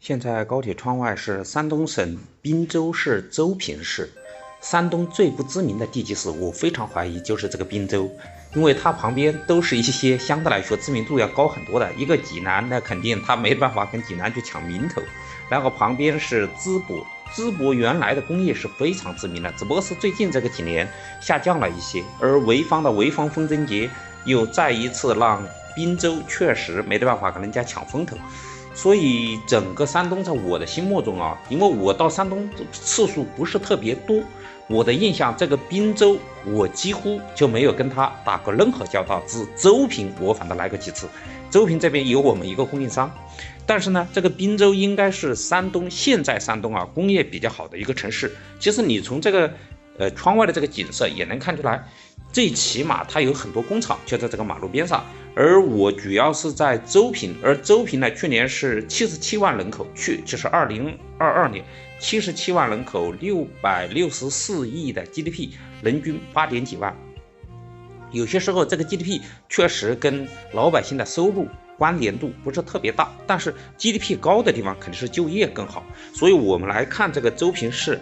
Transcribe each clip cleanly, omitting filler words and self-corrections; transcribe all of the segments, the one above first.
现在高铁窗外是山东省滨州市邹平市。山东最不知名的地级市，我非常怀疑就是这个滨州，因为它旁边都是一些相对来说知名度要高很多的。一个济南，那肯定它没办法跟济南去抢名头。然后旁边是淄博，淄博原来的工业是非常知名的，只不过是最近这个几年下降了一些。而潍坊的潍坊风筝节又再一次让滨州确实没得办法跟人家抢风头。所以整个山东在我的心目中啊，因为我到山东次数不是特别多，我的印象这个滨州我几乎就没有跟他打过任何交道，只邹平我反倒来过几次。邹平这边有我们一个供应商，但是呢，这个滨州应该是现在山东啊工业比较好的一个城市。其实你从这个窗外的这个景色也能看出来，最起码它有很多工厂就在这个马路边上。而我主要是在邹平，而邹平呢，去年是77万人口，就是2022年77万人口，664亿的 GDP， 人均8点几万。有些时候这个 GDP 确实跟老百姓的收入关联度不是特别大，但是 GDP 高的地方肯定是就业更好。所以我们来看这个邹平市，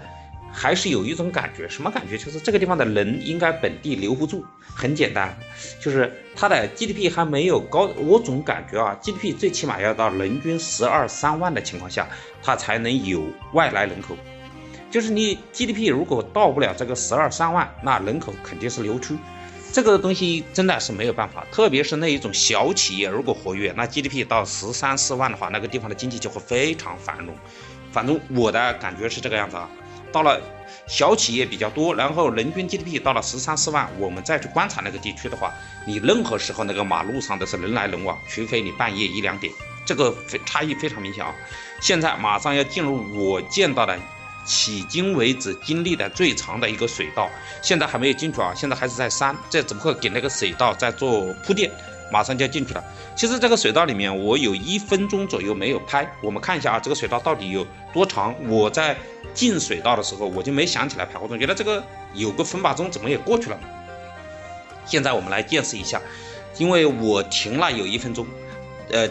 还是有一种感觉，什么感觉？就是这个地方的人应该本地留不住。很简单，就是它的 GDP 还没有高，我总感觉啊 ，GDP 最起码要到人均12、3万的情况下，它才能有外来人口。就是你 GDP 如果到不了这个12、3万，那人口肯定是流出。这个东西真的是没有办法，特别是那一种小企业如果活跃，那 GDP 到13、14万的话，那个地方的经济就会非常繁荣。反正我的感觉是这个样子啊。到了小企业比较多，然后人均 GDP 到了13、14万，我们再去观察那个地区的话，你任何时候那个马路上都是人来人往，除非你半夜1、2点，这个差异非常明显啊。现在马上要进入我见到的迄今为止经历的最长的一个水道，现在还没有进去啊，现在还是在山，这只不过给那个水道在做铺垫，马上就要进去了。其实这个水道里面我有1分钟左右没有拍，我们看一下啊，这个水道到底有多长。我在进水道的时候我就没想起来拍，我总觉得这个有个分把钟怎么也过去了。现在我们来见识一下，因为我停了有1分钟，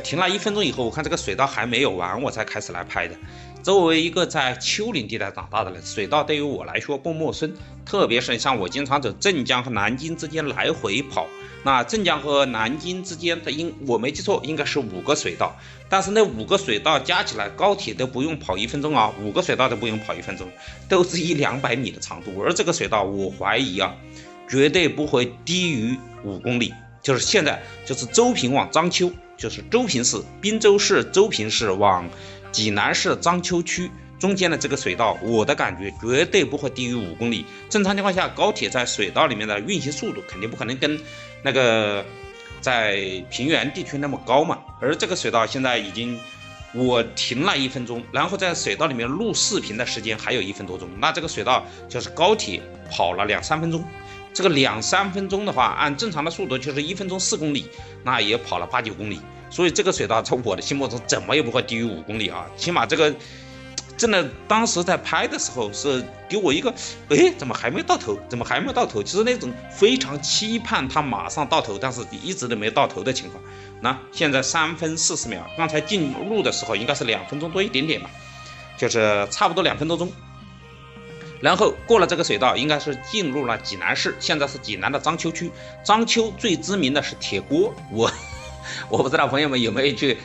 停了1分钟以后，我看这个水道还没有完，我才开始来拍的。作为一个在丘陵地带长大的人，水道对于我来说不陌生，特别是像我经常走镇江和南京之间来回跑，那镇江和南京之间的我没记错应该是5个水道，但是那5个水道加起来高铁都不用跑1分钟啊，5个水道都不用跑1分钟，都是100-200米的长度。而这个水道我怀疑啊，绝对不会低于5公里。就是现在就是邹平往章丘，就是邹平市滨州市邹平市往济南市章丘区中间的这个水道，我的感觉绝对不会低于5公里。正常情况下，高铁在水道里面的运行速度肯定不可能跟那个在平原地区那么高嘛。而这个水道现在已经我停了1分钟，然后在水道里面录视频的时间还有1分多钟，那这个水道就是高铁跑了2-3分钟。这个2-3分钟的话，按正常的速度就是1分钟4公里，那也跑了8-9公里。所以这个水道在我的心目中怎么也不会低于5公里啊！起码这个真的当时在拍的时候是给我一个，怎么还没到头？怎么还没到头？就是那种非常期盼它马上到头，但是一直都没到头的情况。那现在3分40秒，刚才进入的时候应该是2分钟多一点点吧，就是差不多2分多钟。然后过了这个水道，应该是进入了济南市，现在是济南的章丘区。章丘最知名的是铁锅，我不知道朋友们有没有去，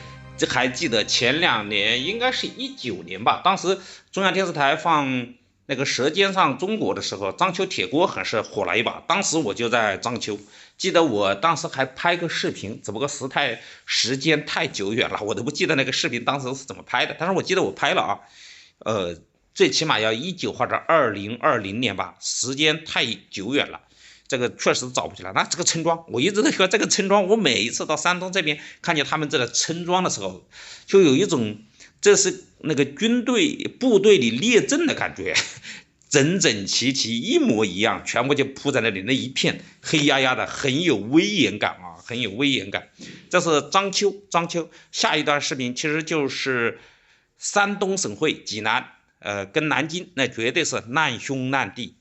还记得前2年，应该是19年吧，当时中央电视台放那个《舌尖上中国》的时候，章丘铁锅很是火了一把。当时我就在章丘，记得我当时还拍个视频，只不过时间太久远了，我都不记得那个视频当时是怎么拍的，但是我记得我拍了啊，最起码要19或者2020年吧，时间太久远了，这个确实找不起来。那这个村庄，我一直都说这个村庄，我每一次到山东这边看见他们这个村庄的时候，就有一种这是那个部队里列阵的感觉，整整齐齐一模一样，全部就铺在那里，那一片黑压压的，很有威严感啊，很有威严感。这是章丘，下一段视频其实就是山东省会济南。跟南京那绝对是难兄难弟。